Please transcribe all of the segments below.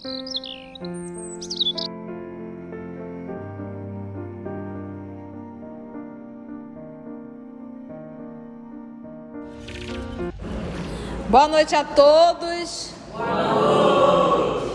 Boa noite a todos. Boa noite.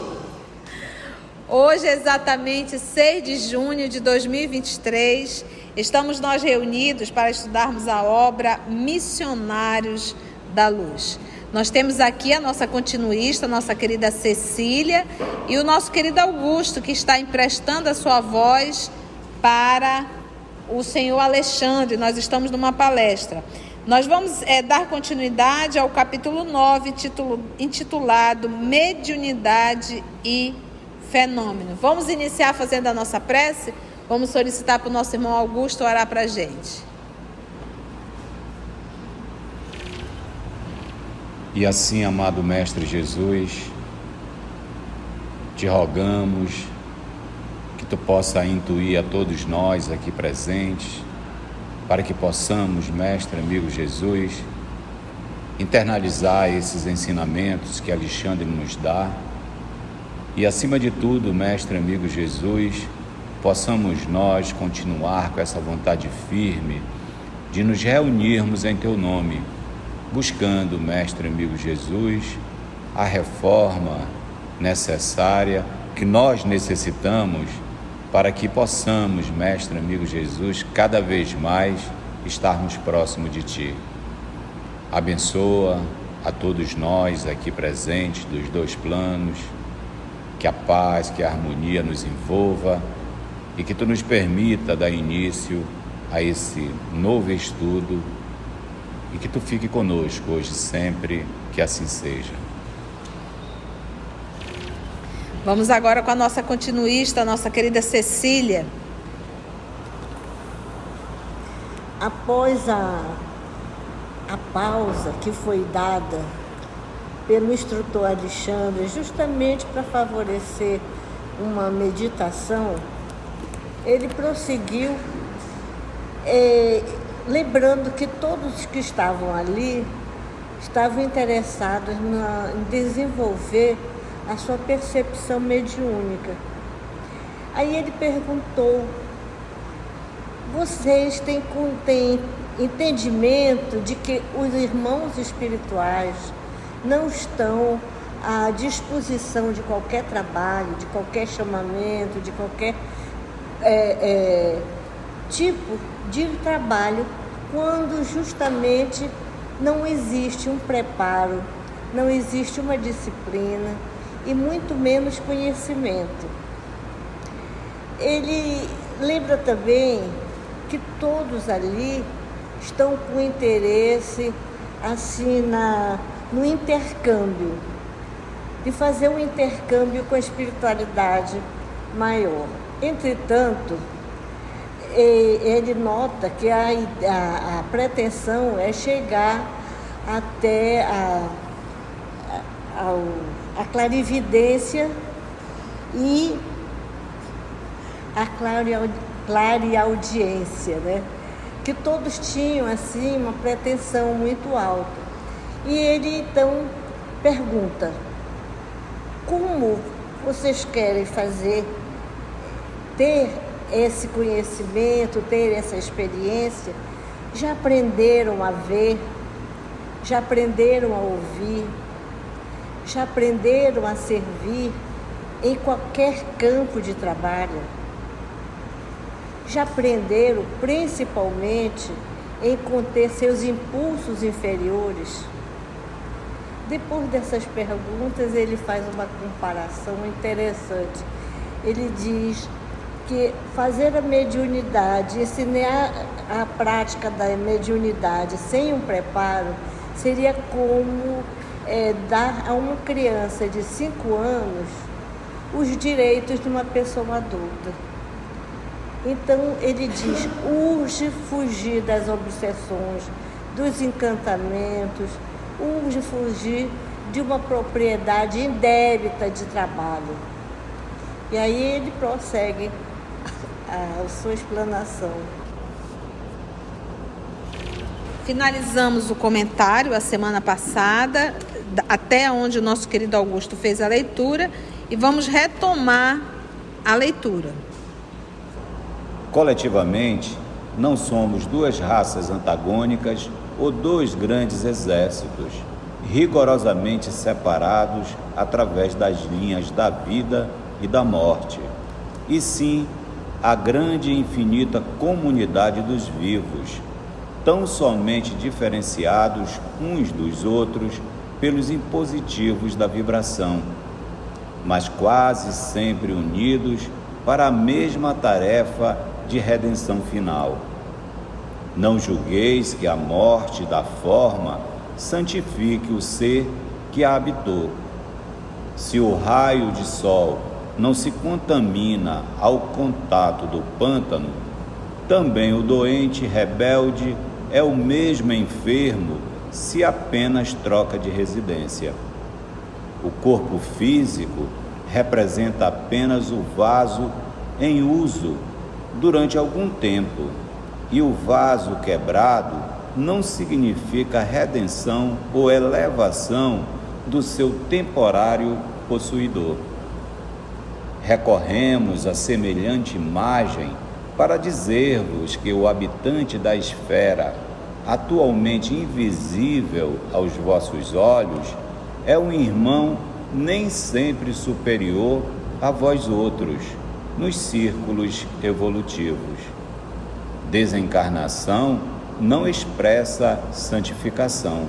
Hoje é exatamente 6 de junho de 2023. Estamos nós reunidos para estudarmos a obra Missionários da Luz. Nós temos aqui a nossa continuista, nossa querida Cecília, e o nosso querido Augusto, que está emprestando a sua voz para o senhor Alexandre. Nós estamos numa palestra. Nós vamos dar continuidade ao capítulo 9, intitulado Mediunidade e Fenômeno. Vamos iniciar fazendo a nossa prece? Vamos solicitar para o nosso irmão Augusto orar para a gente. E assim, amado Mestre Jesus, te rogamos que tu possa intuir a todos nós aqui presentes, para que possamos, Mestre, amigo Jesus, internalizar esses ensinamentos que Alexandre nos dá e, acima de tudo, Mestre, amigo Jesus, possamos nós continuar com essa vontade firme de nos reunirmos em Teu nome, buscando, Mestre, amigo Jesus, a reforma necessária que nós necessitamos para que possamos, Mestre, amigo Jesus, cada vez mais estarmos próximos de Ti. Abençoa a todos nós aqui presentes dos dois planos, que a paz, que a harmonia nos envolva e que Tu nos permita dar início a esse novo estudo e que Tu fique conosco hoje sempre, que assim seja. Vamos agora com a nossa continuista, a nossa querida Cecília. Após a pausa que foi dada pelo instrutor Alexandre, justamente para favorecer uma meditação, ele prosseguiu, lembrando que todos que estavam ali estavam interessados em desenvolver a sua percepção mediúnica. Aí ele perguntou: vocês têm entendimento de que os irmãos espirituais não estão à disposição de qualquer trabalho, de qualquer chamamento, de qualquer tipo de trabalho, quando justamente não existe um preparo, não existe uma disciplina e muito menos conhecimento. Ele lembra também que todos ali estão com interesse assim no intercâmbio, de fazer um intercâmbio com a espiritualidade maior. Entretanto, ele nota que a pretensão é chegar até a clarividência e a clareaudiência, né? Que todos tinham assim uma pretensão muito alta. E ele então pergunta: como vocês querem ter esse conhecimento, ter essa experiência? Já aprenderam a ver? Já aprenderam a ouvir? Já aprenderam a servir em qualquer campo de trabalho? Já aprenderam principalmente em conter seus impulsos inferiores? Depois dessas perguntas, ele faz uma comparação interessante. Ele diz que fazer a mediunidade, ensinar a prática da mediunidade sem um preparo, seria como dar a uma criança de 5 anos os direitos de uma pessoa adulta. Então ele diz: urge fugir das obsessões, dos encantamentos, urge fugir de uma propriedade indébita de trabalho. E aí ele prossegue a sua explanação. Finalizamos o comentário a semana passada, até onde o nosso querido Augusto fez a leitura, e vamos retomar a leitura. Coletivamente, não somos duas raças antagônicas ou dois grandes exércitos, rigorosamente separados através das linhas da vida e da morte, e sim a grande e infinita comunidade dos vivos, tão somente diferenciados uns dos outros pelos impositivos da vibração, mas quase sempre unidos para a mesma tarefa de redenção final. Não julgueis que a morte da forma santifique o ser que a habitou. Se o raio de sol não se contamina ao contato do pântano, também o doente rebelde é o mesmo enfermo se apenas troca de residência. O corpo físico representa apenas o vaso em uso durante algum tempo, e o vaso quebrado não significa redenção ou elevação do seu temporário possuidor. Recorremos a semelhante imagem para dizer-vos que o habitante da esfera, atualmente invisível aos vossos olhos, é um irmão nem sempre superior a vós outros, nos círculos evolutivos. Desencarnação não expressa santificação.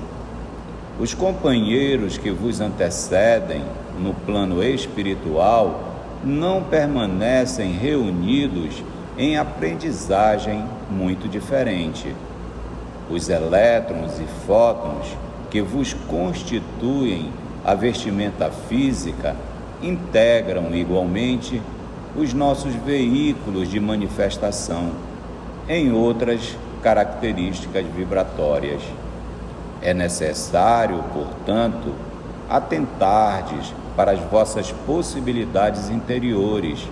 Os companheiros que vos antecedem no plano espiritual não permanecem reunidos em aprendizagem muito diferente. Os elétrons e fótons que vos constituem a vestimenta física integram igualmente os nossos veículos de manifestação em outras características vibratórias. É necessário, portanto, atentardes para as vossas possibilidades interiores,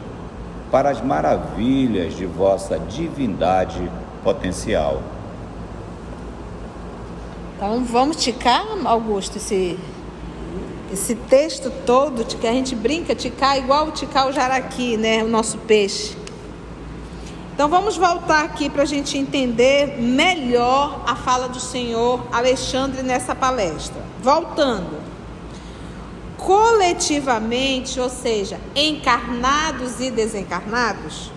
para as maravilhas de vossa divindade potencial. Então vamos ticar, Augusto, esse texto todo, que a gente brinca, ticar igual ticar o jaraqui, né? O nosso peixe. Então vamos voltar aqui para a gente entender melhor a fala do senhor Alexandre nessa palestra. Voltando. Coletivamente, ou seja, encarnados e desencarnados,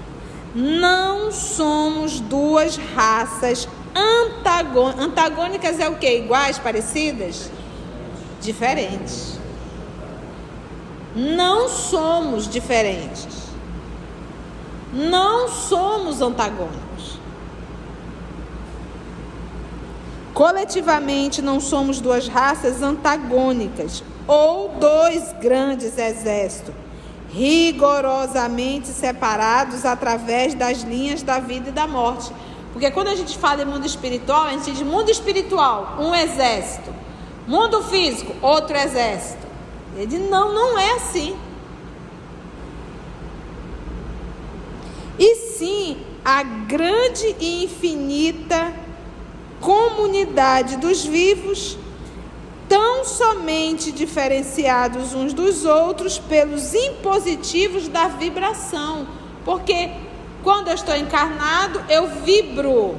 não somos duas raças antagônicas. Antagônicas é o quê? Iguais, parecidas? Diferentes. Não somos diferentes. Não somos antagônicos. Coletivamente, não somos duas raças antagônicas ou dois grandes exércitos, rigorosamente separados através das linhas da vida e da morte. Porque quando a gente fala em mundo espiritual, a gente diz mundo espiritual, um exército. Mundo físico, outro exército. Ele não é assim. E sim, a grande e infinita comunidade dos vivos, tão somente diferenciados uns dos outros pelos impositivos da vibração. Porque quando eu estou encarnado, eu vibro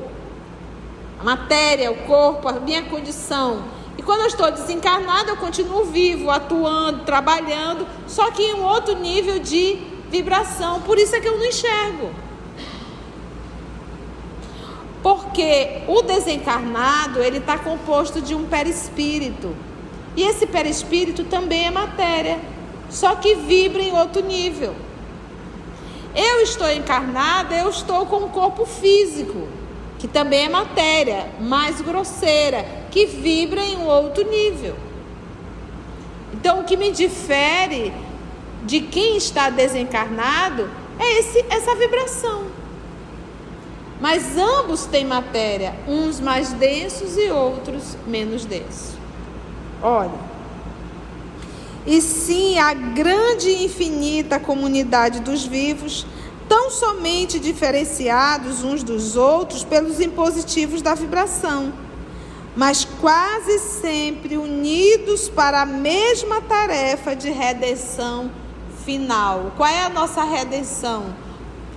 a matéria, o corpo, a minha condição. E quando eu estou desencarnado, eu continuo vivo, atuando, trabalhando, só que em um outro nível de vibração. Por isso é que eu não enxergo. Porque o desencarnado, ele está composto de um perispírito. E esse perispírito também é matéria, só que vibra em outro nível. Eu estou encarnada, eu estou com um corpo físico, que também é matéria, mais grosseira, que vibra em um outro nível. Então, o que me difere de quem está desencarnado é essa vibração. Mas ambos têm matéria, uns mais densos e outros menos densos. Olha, e sim a grande e infinita comunidade dos vivos, tão somente diferenciados uns dos outros pelos impositivos da vibração, mas quase sempre unidos para a mesma tarefa de redenção final? Qual é a nossa redenção?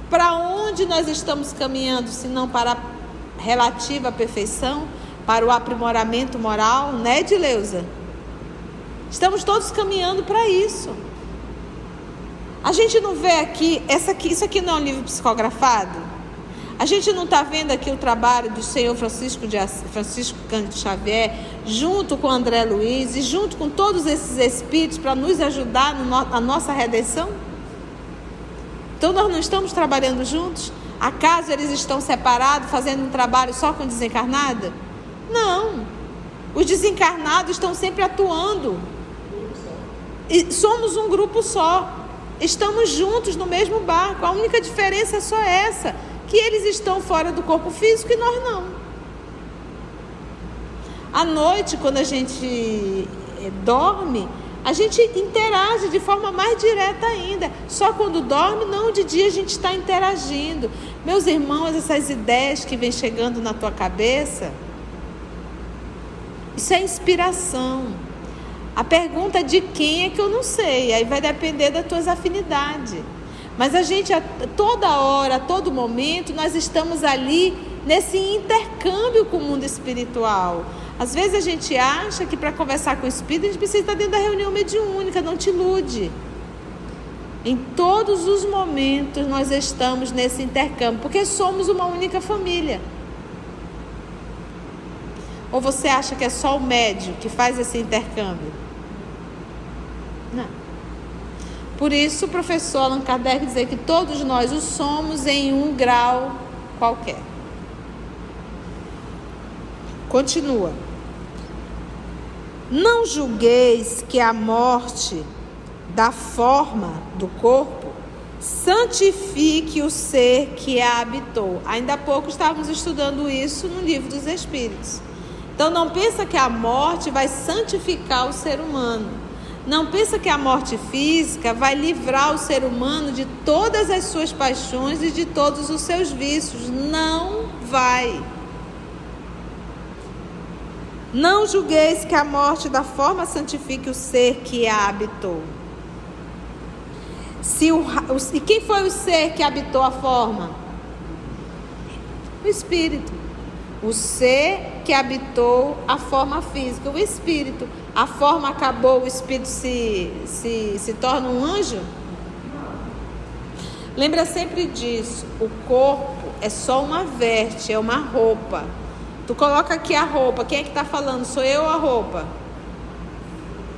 Para onde nós estamos caminhando, se não para a relativa perfeição, para o aprimoramento moral, né, Edileuza? Estamos todos caminhando para isso. A gente não vê aqui, isso aqui não é um livro psicografado? A gente não está vendo aqui o trabalho do Senhor Francisco Cândido Xavier, junto com André Luiz e junto com todos esses espíritos para nos ajudar na nossa redenção? Então nós não estamos trabalhando juntos? Acaso eles estão separados, fazendo um trabalho só com desencarnada? Não. Os desencarnados estão sempre atuando. E somos um grupo só. Estamos juntos no mesmo barco. A única diferença é só essa, que eles estão fora do corpo físico e nós não. À noite, quando a gente dorme, a gente interage de forma mais direta ainda. Só quando dorme, não, de dia a gente está interagindo. Meus irmãos, essas ideias que vêm chegando na tua cabeça, isso é inspiração. A pergunta é de quem é que eu não sei, aí vai depender das tuas afinidades. Mas a gente, toda hora, a todo momento, nós estamos ali nesse intercâmbio com o mundo espiritual. Às vezes a gente acha que para conversar com o espírito a gente precisa estar dentro da reunião mediúnica, não te ilude. Em todos os momentos nós estamos nesse intercâmbio, porque somos uma única família. Ou você acha que é só o médium que faz esse intercâmbio? Não. Por isso o professor Allan Kardec diz que todos nós o somos em um grau qualquer. Continua. Não julgueis que a morte da forma do corpo santifique o ser que a habitou. Ainda há pouco estávamos estudando isso no Livro dos Espíritos. Então não pensa que a morte vai santificar o ser humano. Não pensa que a morte física vai livrar o ser humano de todas as suas paixões e de todos os seus vícios. Não vai. Não julgueis que a morte da forma santifique o ser que a habitou. E quem foi o ser que habitou a forma? O espírito. O ser que habitou a forma física, o espírito. A forma acabou, o espírito se torna um anjo? Lembra sempre disso. O corpo é só uma veste, é uma roupa. Tu coloca aqui a roupa. Quem é que está falando? Sou eu ou a roupa?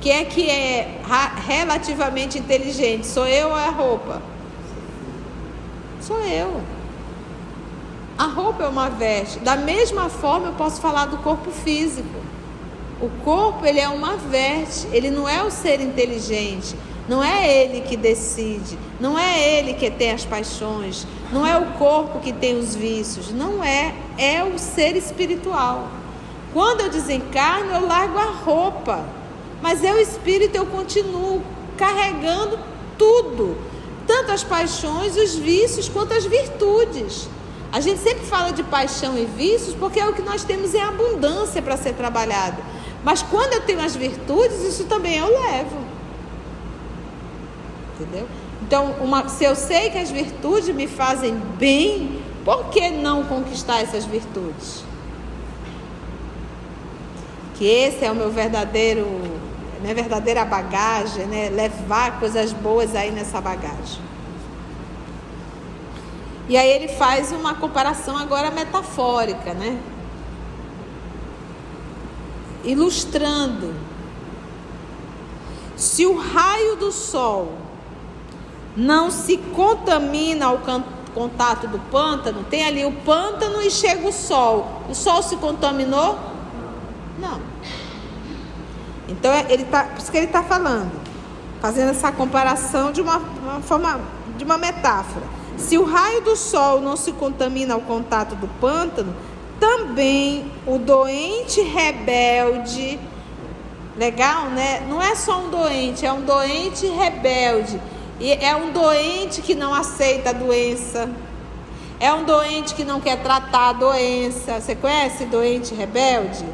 Quem é que é relativamente inteligente? Sou eu ou a roupa? Sou eu. A roupa é uma veste. Da mesma forma eu posso falar do corpo físico. O corpo, ele é uma veste. Ele não é o ser inteligente. Não é ele que decide. Não é ele que tem as paixões. Não é o corpo que tem os vícios. Não é. É o ser espiritual. Quando eu desencarno, eu largo a roupa. Mas eu, espírito, eu continuo carregando tudo. Tanto as paixões, os vícios, quanto as virtudes. A gente sempre fala de paixão e vícios porque é o que nós temos em abundância para ser trabalhado. Mas quando eu tenho as virtudes, isso também eu levo. Entendeu? Então, se eu sei que as virtudes me fazem bem, por que não conquistar essas virtudes? Que esse é o minha verdadeira bagagem, né? Levar coisas boas aí nessa bagagem. E aí ele faz uma comparação agora metafórica, né? Ilustrando. Se o raio do sol não se contamina ao contato do pântano, tem ali o pântano e chega o sol se contaminou? Não. Então por isso que ele está falando, fazendo essa comparação de uma forma, de uma metáfora. Se o raio do sol não se contamina ao contato do pântano, também o doente rebelde, legal, né? Não é só um doente, é um doente rebelde. E é um doente que não aceita a doença. É um doente que não quer tratar a doença. Você conhece doente rebelde?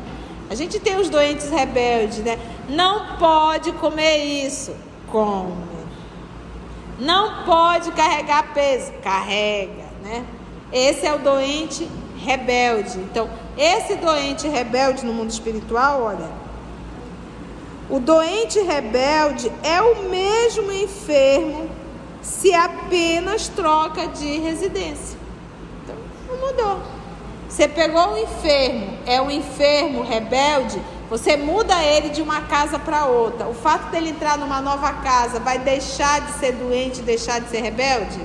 A gente tem os doentes rebeldes, né? Não pode comer isso. Come. Não pode carregar peso. Carrega, né? Esse é o doente rebelde. Então, esse doente rebelde no mundo espiritual, olha, o doente rebelde é o mesmo enfermo se apenas troca de residência. Então, não mudou. Você pegou um enfermo, é um enfermo rebelde, você muda ele de uma casa para outra. O fato dele entrar numa nova casa vai deixar de ser doente, deixar de ser rebelde?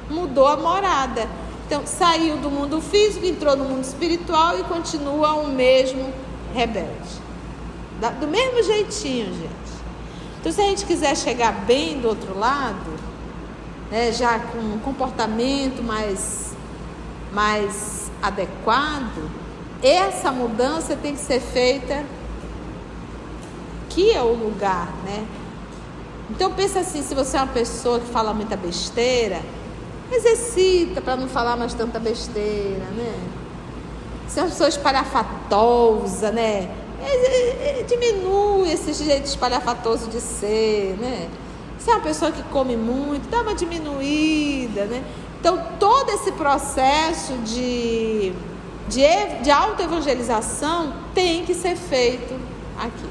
Mudou a morada. Então, saiu do mundo físico, entrou no mundo espiritual e continua o mesmo rebelde. Do mesmo jeitinho, gente. Então, se a gente quiser chegar bem do outro lado, né, já com um comportamento mais adequado, essa mudança tem que ser feita aqui é o lugar, né? Então pensa assim, se você é uma pessoa que fala muita besteira, exercita para não falar mais tanta besteira, né? Se é uma pessoa espalhafatosa, né? Diminui esse jeito espalhafatoso de ser, né? Se é uma pessoa que come muito, dá uma diminuída, né? Então, todo esse processo de autoevangelização tem que ser feito aqui.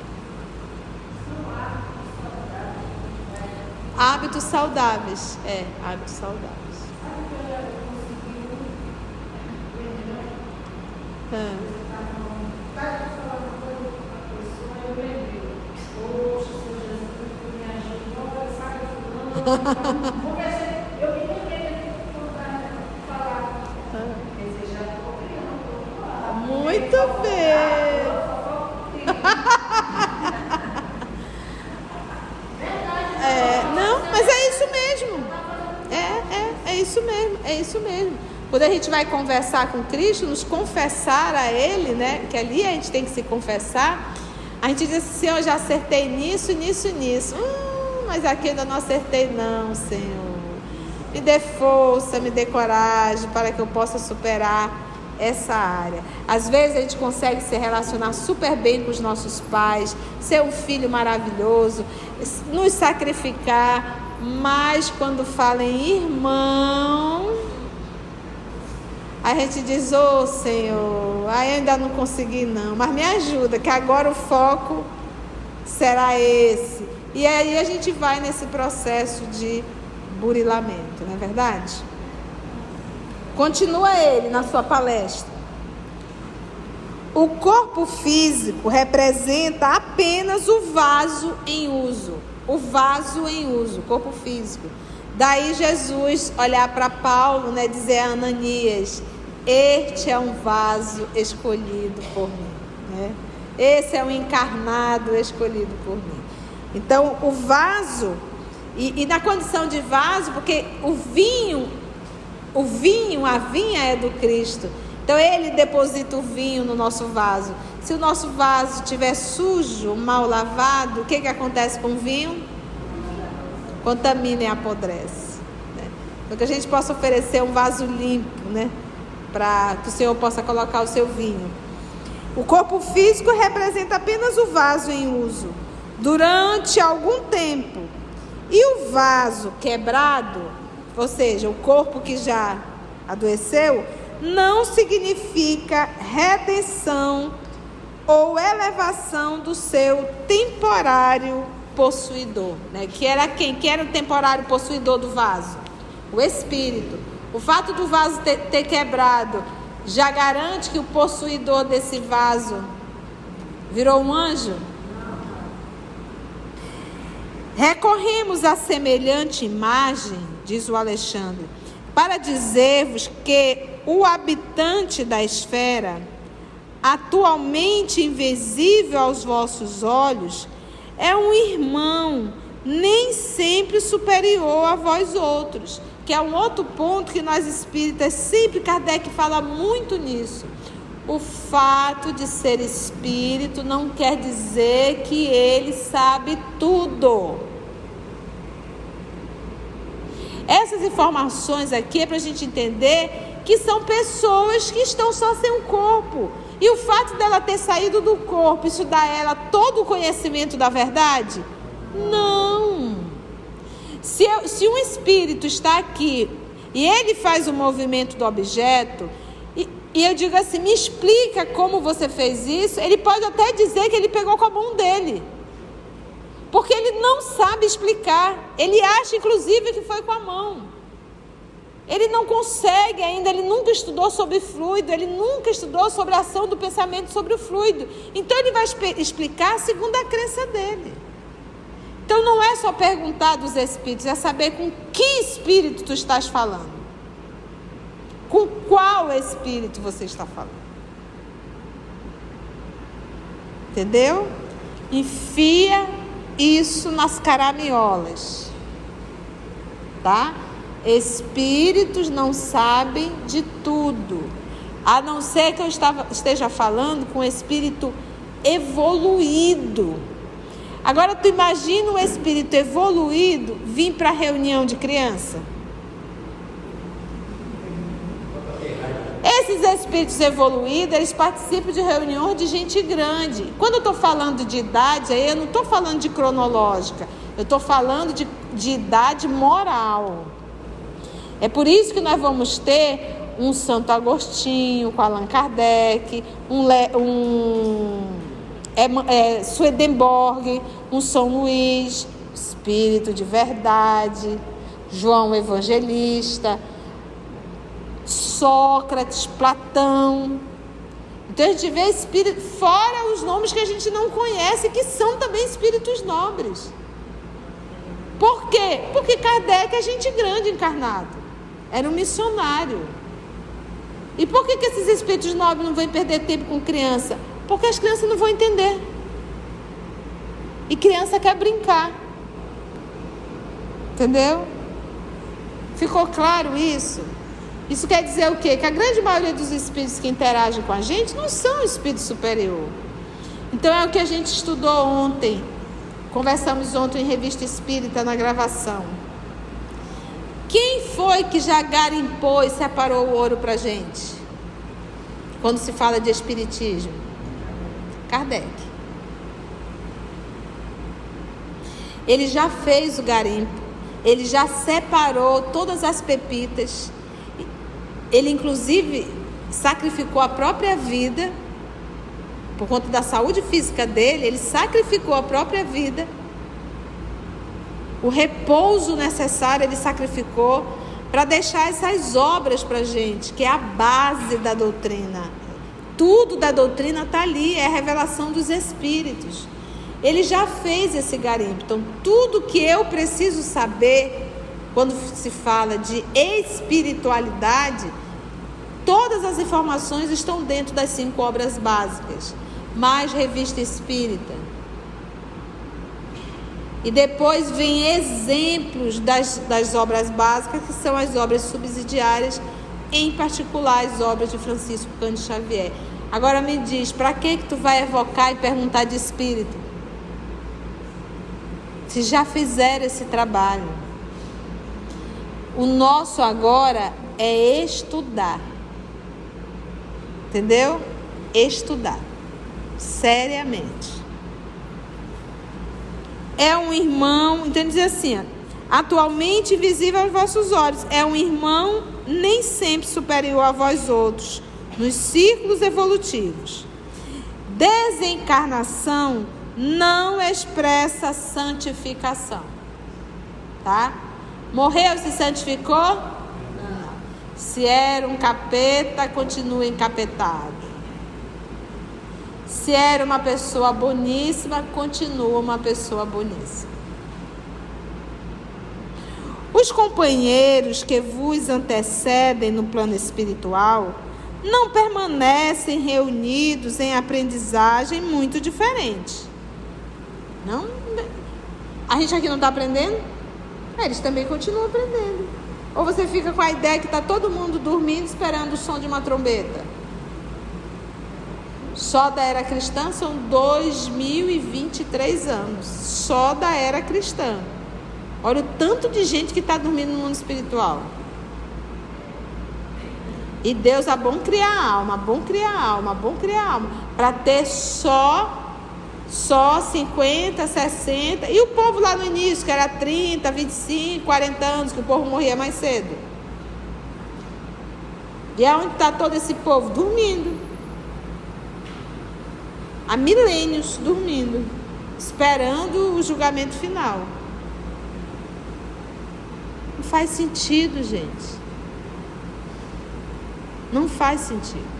Hábitos saudáveis. Hábitos saudáveis. Muito bem. Não, mas é isso mesmo. É isso mesmo, é isso mesmo. Quando a gente vai conversar com Cristo, nos confessar a Ele, né? Que ali a gente tem que se confessar. A gente diz assim, Senhor, eu já acertei nisso, nisso, nisso. Mas aqui ainda não acertei não, Senhor. Me dê força, me dê coragem para que eu possa superar essa área. Às vezes a gente consegue se relacionar super bem com os nossos pais, ser um filho maravilhoso, nos sacrificar, mas quando fala em irmão, a gente diz, ô Senhor, eu ainda não consegui não, mas me ajuda, que agora o foco será esse. E aí a gente vai nesse processo de burilamento, não é verdade? Continua ele na sua palestra. O corpo físico representa apenas o vaso em uso. O vaso em uso, o corpo físico. Daí Jesus olhar para Paulo, né, dizer a Ananias, este é um vaso escolhido por mim, né? Esse é um encarnado escolhido por mim. Então, o vaso, e na condição de vaso, porque o vinho, a vinha é do Cristo. Então, Ele deposita o vinho no nosso vaso. Se o nosso vaso estiver sujo, mal lavado, o que acontece com o vinho? Contamina e apodrece, né? Então, que a gente possa oferecer um vaso limpo, né? Para que o Senhor possa colocar o seu vinho. O corpo físico representa apenas o vaso em uso durante algum tempo. E o vaso quebrado, ou seja, o corpo que já adoeceu, não significa redenção ou elevação do seu temporário possuidor, né? Que era quem? Que era o temporário possuidor do vaso? O espírito. O fato do vaso ter quebrado já garante que o possuidor desse vaso virou um anjo? Recorremos a semelhante imagem, diz o Alexandre, para dizer-vos que o habitante da esfera, atualmente invisível aos vossos olhos, é um irmão, nem sempre superior a vós outros, que é um outro ponto que nós espíritas, sempre Kardec fala muito nisso. O fato de ser espírito não quer dizer que ele sabe tudo. Essas informações aqui é para a gente entender que são pessoas que estão só sem um corpo. E o fato dela ter saído do corpo, isso dá a ela todo o conhecimento da verdade? Não. Se um espírito está aqui e ele faz o movimento do objeto, e eu digo assim, me explica como você fez isso, ele pode até dizer que ele pegou com a mão dele. Porque ele não sabe explicar. Ele acha, inclusive, que foi com a mão. Ele não consegue ainda, ele nunca estudou sobre fluido, ele nunca estudou sobre a ação do pensamento sobre o fluido. Então, ele vai explicar segundo a crença dele. Então, não é só perguntar dos espíritos, é saber com que espírito tu estás falando. Com qual espírito você está falando. Entendeu? Enfia isso nas caraminholas. Tá? Espíritos não sabem de tudo. A não ser que eu esteja falando com um espírito evoluído. Agora, tu imagina um espírito evoluído vir para a reunião de criança? Esses espíritos evoluídos, eles participam de reuniões de gente grande. Quando eu estou falando de idade, aí eu não estou falando de cronológica. Eu estou falando de idade moral. É por isso que nós vamos ter um Santo Agostinho com Allan Kardec, Swedenborg, um São Luís, espírito de verdade, João Evangelista, Sócrates, Platão. Então a gente vê espírito, fora os nomes que a gente não conhece, que são também espíritos nobres. Por quê? Porque Kardec é gente grande encarnado. Era um missionário. E por que esses espíritos nobres não vão perder tempo com criança? Porque as crianças não vão entender. E criança quer brincar. Entendeu? Ficou claro isso? Isso quer dizer o quê? Que a grande maioria dos espíritos que interagem com a gente não são espírito superior. Então é o que a gente estudou ontem. Conversamos ontem em Revista Espírita na gravação. Quem foi que já garimpou e separou o ouro para a gente? Quando se fala de espiritismo? Kardec. Ele já fez o garimpo. Ele já separou todas as pepitas. Ele, inclusive, sacrificou a própria vida. Por conta da saúde física dele, ele sacrificou a própria vida. O repouso necessário ele sacrificou para deixar essas obras para a gente, que é a base da doutrina. Tudo da doutrina está ali, é a revelação dos espíritos. Ele já fez esse garimpo. Então, tudo que eu preciso saber, quando se fala de espiritualidade, todas as informações estão dentro das 5 obras básicas, mais Revista Espírita. E depois vem exemplos das obras básicas, que são as obras subsidiárias, em particular as obras de Francisco Cândido Xavier. Agora me diz, para que tu vai evocar e perguntar de espírito? Se já fizeram esse trabalho. O nosso agora é estudar. Entendeu? Estudar. Seriamente. É um irmão, então diz assim, atualmente visível aos vossos olhos, é um irmão nem sempre superior a vós outros, nos círculos evolutivos. Desencarnação não expressa santificação. Tá? Morreu, se santificou? Não. Se era um capeta, continua encapetado. Se era uma pessoa boníssima, continua uma pessoa boníssima. Os companheiros que vos antecedem no plano espiritual não permanecem reunidos em aprendizagem muito diferente. Não? A gente aqui não está aprendendo? Eles também continuam aprendendo. Ou você fica com a ideia que está todo mundo dormindo esperando o som de uma trombeta? Só da era cristã são 2023 anos. Só da era cristã. Olha o tanto de gente que está dormindo no mundo espiritual. E Deus é bom criar alma, bom criar alma, bom criar alma. Para ter só Só 50, 60. E o povo lá no início, que era 30, 25, 40 anos, que o povo morria mais cedo. E aonde está todo esse povo? Dormindo. Há milênios dormindo, esperando o julgamento final. Não faz sentido, gente. Não faz sentido.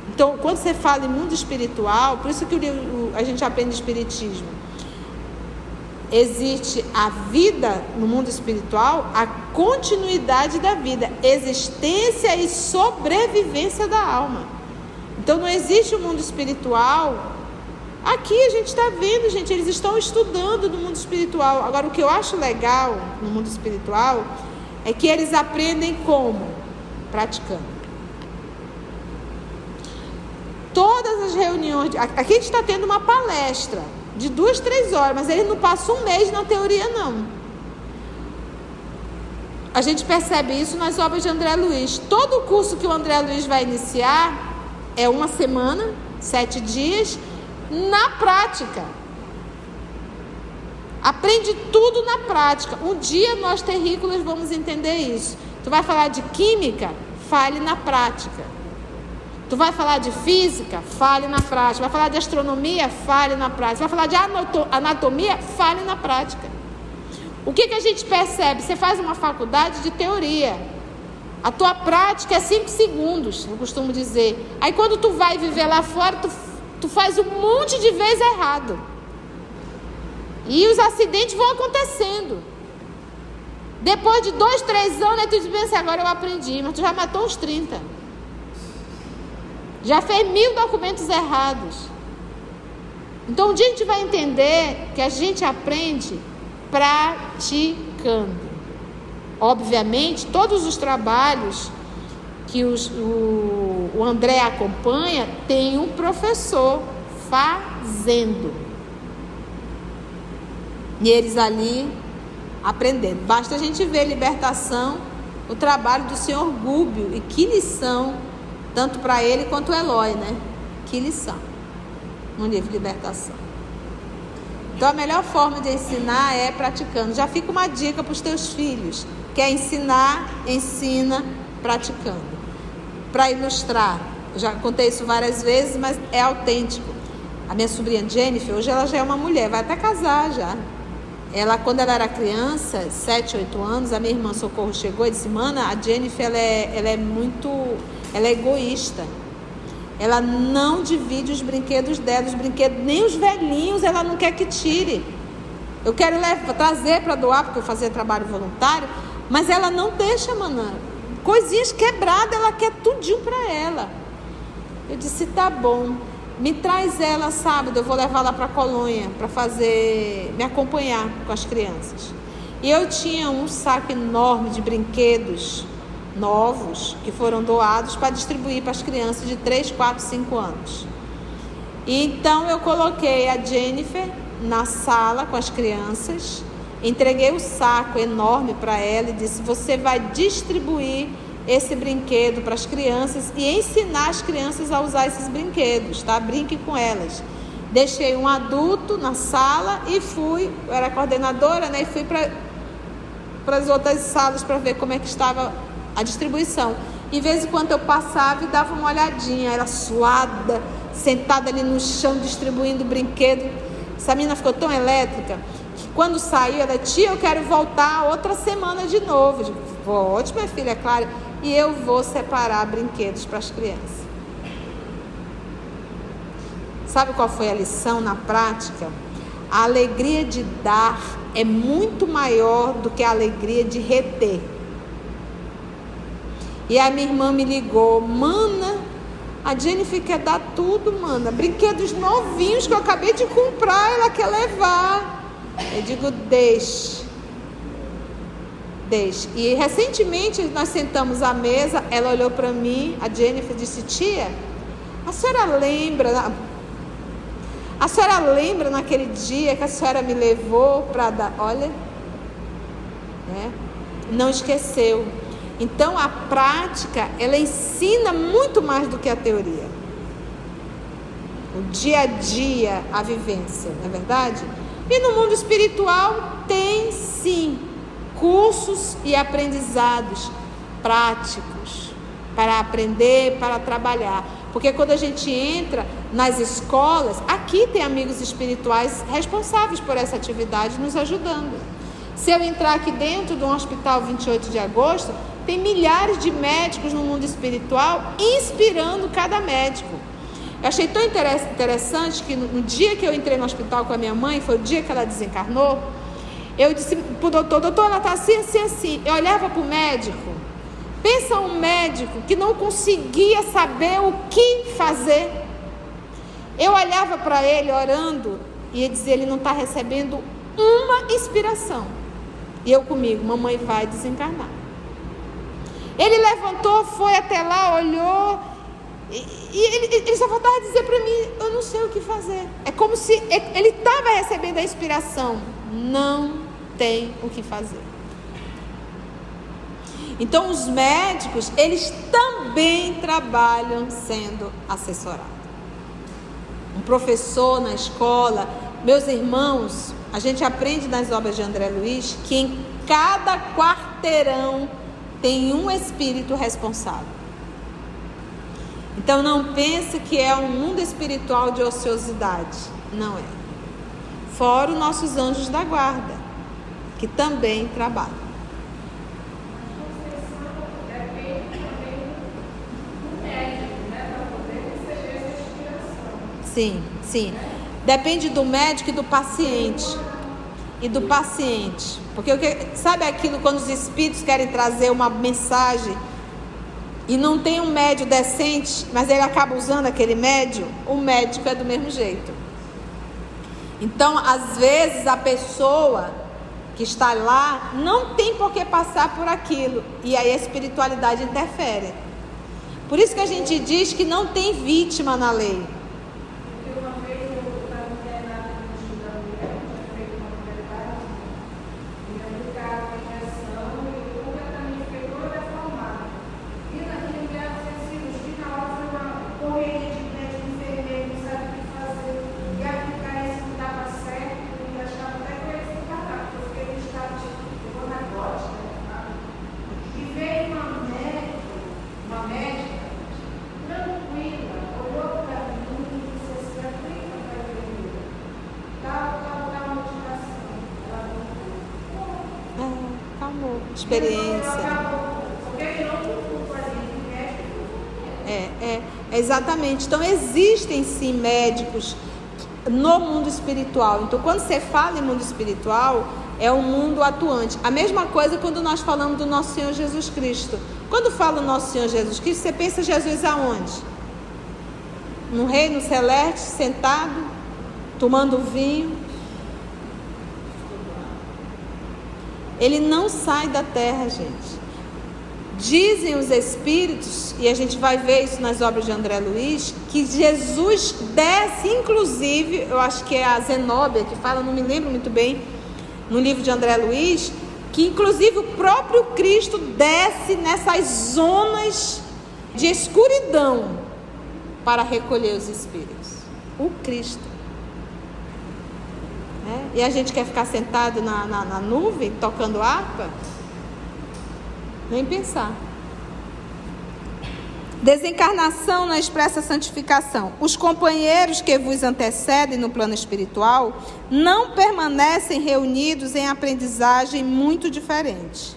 Então, quando você fala em mundo espiritual, por isso que a gente aprende espiritismo. Existe a vida no mundo espiritual, a continuidade da vida, existência e sobrevivência da alma. Então, não existe o mundo espiritual. Aqui a gente está vendo, gente, eles estão estudando no mundo espiritual. Agora, o que eu acho legal no mundo espiritual é que eles aprendem como? Praticando. Todas as reuniões, aqui a gente está tendo uma palestra de 2, 3 horas, mas ele não passa um mês na teoria, não. A gente percebe isso nas obras de André Luiz. Todo o curso que o André Luiz vai iniciar é 1 semana, 7 dias, na prática. Aprende tudo na prática. Um dia nós terrícolas vamos entender isso. Tu vai falar de química? Fale na prática. Tu vai falar de física? Fale na prática. Vai falar de astronomia? Fale na prática. Vai falar de anatomia? Fale na prática. O que a gente percebe? Você faz uma faculdade de teoria. A tua prática é 5 segundos, eu costumo dizer. Aí quando tu vai viver lá fora, tu faz um monte de vezes errado. E os acidentes vão acontecendo. Depois de 2, 3 anos, aí tu diz, pensa, agora eu aprendi. Mas tu já matou uns 30. Já fez 1000 documentos errados. Então, um dia a gente vai entender que a gente aprende praticando. Obviamente, todos os trabalhos que o André acompanha, tem um professor fazendo. E eles ali aprendendo. Basta a gente ver Libertação, o trabalho do senhor Gúbio, e que lição, tanto para ele quanto o Eloy, né? Que lição no livro Libertação. Então a melhor forma de ensinar é praticando. Já fica uma dica para os teus filhos. Quer ensinar? Ensina praticando. Para ilustrar, eu já contei isso várias vezes, mas é autêntico. A minha sobrinha Jennifer, hoje ela já é uma mulher, vai até casar já. Ela, quando ela era criança, 7, 8 anos, a minha irmã Socorro chegou e disse, mana, a Jennifer, ela é egoísta. Ela não divide os brinquedos dela, os brinquedos, nem os velhinhos, ela não quer que tire. Eu quero trazer para doar, porque eu fazia trabalho voluntário, mas ela não deixa, mana. Coisinhas quebradas, ela quer tudinho para ela. Eu disse, tá bom, me traz ela sábado, eu vou levar lá para a colônia, para me acompanhar com as crianças. E eu tinha um saco enorme de brinquedos novos que foram doados para distribuir para as crianças de 3, 4, 5 anos. E então eu coloquei a Jennifer na sala com as crianças, entreguei o saco enorme para ela e disse, você vai distribuir esse brinquedo para as crianças e ensinar as crianças a usar esses brinquedos, tá? Brinque com elas. Deixei um adulto na sala e eu era coordenadora, né? E fui para as outras salas para ver como é que estava a distribuição. Em vez em quando eu passava e dava uma olhadinha, era suada, sentada ali no chão distribuindo brinquedo. Essa menina ficou tão elétrica que quando saiu, ela, tia, eu quero voltar outra semana de novo. Eu digo, volte, minha filha, é claro, e eu vou separar brinquedos para as crianças. Sabe qual foi a lição na prática? A alegria de dar é muito maior do que a alegria de reter. E a minha irmã me ligou, mana, a Jennifer quer dar tudo, mana, brinquedos novinhos que eu acabei de comprar, ela quer levar. Eu digo, deixe. E recentemente nós sentamos à mesa, ela olhou para mim, a Jennifer disse, tia, a senhora lembra naquele dia que a senhora me levou para dar, olha, né? Não esqueceu. Então a prática, ela ensina muito mais do que a teoria. o dia a dia, a vivência, não é verdade? E no mundo espiritual tem sim cursos e aprendizados práticos para aprender, para trabalhar. Porque quando a gente entra nas escolas, aqui tem amigos espirituais responsáveis por essa atividade nos ajudando. Se eu entrar aqui dentro do Hospital 28 de Agosto, tem milhares de médicos no mundo espiritual inspirando cada médico. Eu achei tão interessante que no dia que eu entrei no hospital com a minha mãe, foi o dia que ela desencarnou, eu disse para o doutor, ela está assim, assim, assim. Eu olhava para o médico, pensa um médico que não conseguia saber o que fazer. Eu olhava para ele orando e ia dizer, ele não está recebendo uma inspiração. E eu comigo, mamãe vai desencarnar. Ele levantou, foi até lá, olhou, e ele só faltava dizer para mim, eu não sei o que fazer. É como se ele estava recebendo a inspiração, não tem o que fazer. Então os médicos, eles também trabalham sendo assessorados. Um professor na escola, meus irmãos, a gente aprende nas obras de André Luiz que em cada quarteirão tem um espírito responsável. Então não pense que é um mundo espiritual de ociosidade. Não é. Fora os nossos anjos da guarda, que também trabalham. Sim, sim. Depende do médico e do paciente. Porque sabe aquilo quando os espíritos querem trazer uma mensagem e não tem um médium decente, mas ele acaba usando aquele médium, o médico é do mesmo jeito. Então, às vezes, a pessoa que está lá não tem por que passar por aquilo, e aí a espiritualidade interfere. Por isso que a gente diz que não tem vítima na lei. Experiência. Exatamente. Então existem sim médicos no mundo espiritual. Então quando você fala em mundo espiritual, é um mundo atuante. A mesma coisa quando nós falamos do nosso Senhor Jesus Cristo. Quando fala o nosso Senhor Jesus Cristo, você pensa Jesus aonde? No reino celeste, sentado, tomando vinho. Ele não sai da terra, gente. Dizem os espíritos, e a gente vai ver isso nas obras de André Luiz, que Jesus desce, inclusive, eu acho que é a Zenóbia que fala, não me lembro muito bem, no livro de André Luiz, que inclusive o próprio Cristo desce nessas zonas de escuridão para recolher os espíritos. O Cristo. E a gente quer ficar sentado na nuvem, tocando harpa? Nem pensar. Desencarnação não expressa santificação. Os companheiros que vos antecedem no plano espiritual não permanecem reunidos em aprendizagem muito diferente.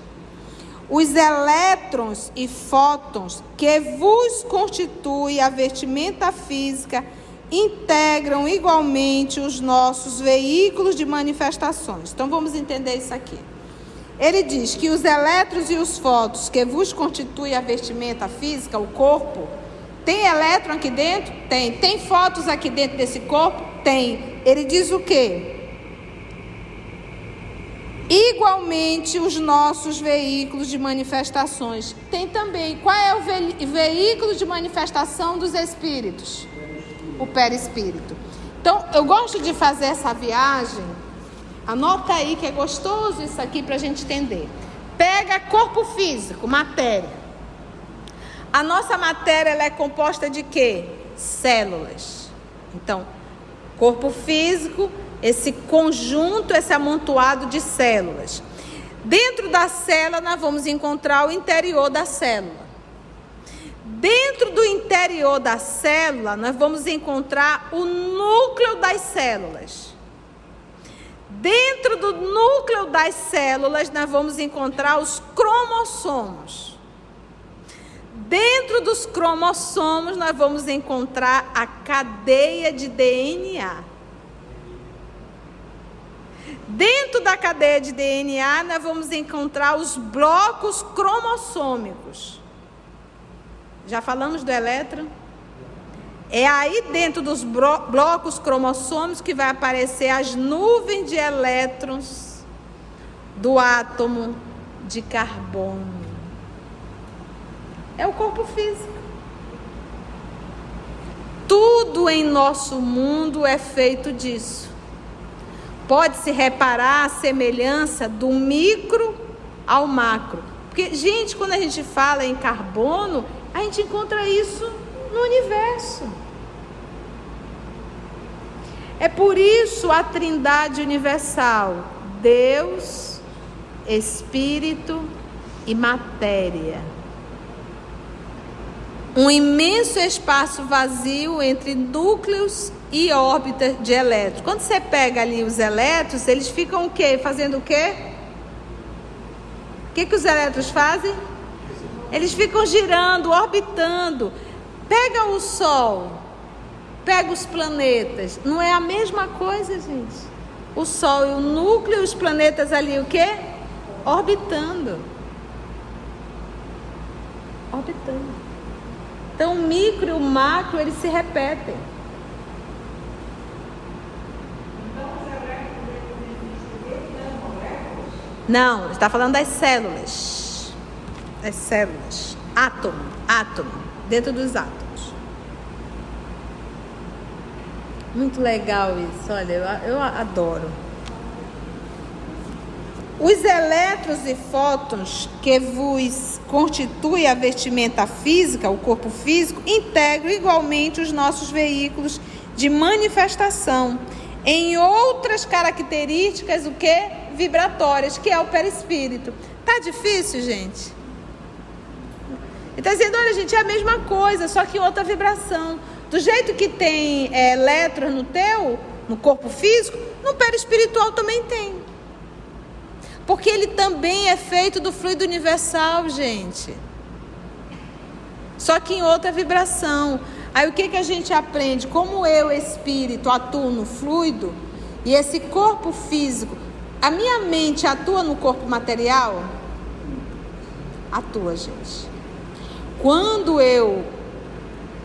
Os elétrons e fótons que vos constituem a vestimenta física integram igualmente os nossos veículos de manifestações. Então vamos entender isso aqui. Ele diz que os elétrons e os fótons que vos constituem a vestimenta física, o corpo, tem elétron aqui dentro? Tem. Tem fótons aqui dentro desse corpo? Tem. Ele diz o quê? Igualmente os nossos veículos de manifestações. Tem também. Qual é o veículo de manifestação dos espíritos? O perispírito. Então, eu gosto de fazer essa viagem. Anota aí que é gostoso isso aqui para a gente entender. Pega corpo físico, matéria. A nossa matéria ela é composta de quê? Células. Então, corpo físico, esse conjunto, esse amontoado de células. Dentro da célula, nós vamos encontrar o interior da célula. Dentro do interior da célula, nós vamos encontrar o núcleo das células. Dentro do núcleo das células, nós vamos encontrar os cromossomos. Dentro dos cromossomos, nós vamos encontrar a cadeia de DNA. Dentro da cadeia de DNA, nós vamos encontrar os blocos cromossômicos. Já falamos do elétron? É aí dentro dos blocos cromossômicos que vai aparecer as nuvens de elétrons do átomo de carbono. É o corpo físico. Tudo em nosso mundo é feito disso. Pode-se reparar a semelhança do micro ao macro. Porque, gente, quando a gente fala em carbono, a gente encontra isso no universo. É por isso a Trindade universal: Deus, Espírito e matéria. Um imenso espaço vazio entre núcleos e órbitas de elétrons. Quando você pega ali os elétrons, eles ficam o quê? Fazendo o quê? O que os elétrons fazem? Eles ficam girando, orbitando. Pega o Sol, pega os planetas. Não é a mesma coisa, gente? O Sol e o núcleo e os planetas ali, o quê? Orbitando. Orbitando. Então, o micro e o macro, eles se repetem. Não, está falando das células. Das células. Átomo, dentro dos átomos. Muito legal isso, olha, eu adoro. Os elétrons e fótons que vos constituem a vestimenta física, o corpo físico, integram igualmente os nossos veículos de manifestação em outras características, o que? Vibratórias, que é o perispírito. Tá difícil, gente? Ele está dizendo, olha, gente, é a mesma coisa, só que outra vibração. Do jeito que tem elétrons no corpo físico, no perispiritual também tem. Porque ele também é feito do fluido universal, gente. Só que em outra vibração. Aí o que a gente aprende? Como eu, espírito, atuo no fluido, e esse corpo físico, a minha mente atua no corpo material? Atua, gente. Quando eu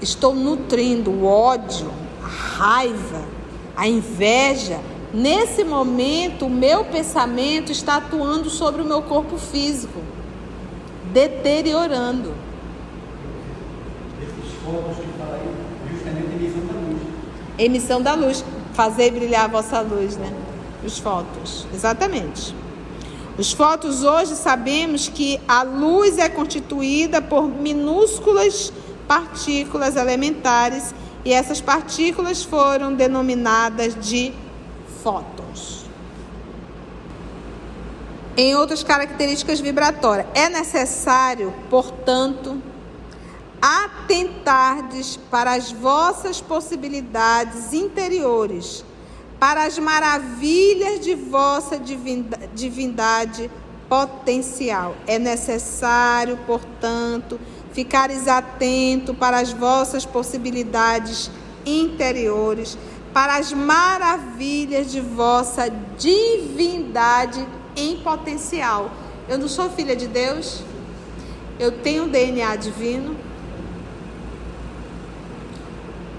estou nutrindo o ódio, a raiva, a inveja, nesse momento, o meu pensamento está atuando sobre o meu corpo físico, deteriorando. Esses focos que fala aí, justamente a emissão da luz. Emissão da luz. Fazer brilhar a vossa luz, né? Os fótons. Exatamente. Os fótons, hoje sabemos que a luz é constituída por minúsculas partículas elementares, e essas partículas foram denominadas de fótons. Em outras características vibratórias, é necessário, portanto, atentardes para as vossas possibilidades interiores, para as maravilhas de vossa divindade potencial. É necessário, portanto, ficares atento para as vossas possibilidades interiores, para as maravilhas de vossa divindade em potencial. Eu não sou filha de Deus? Eu tenho DNA divino?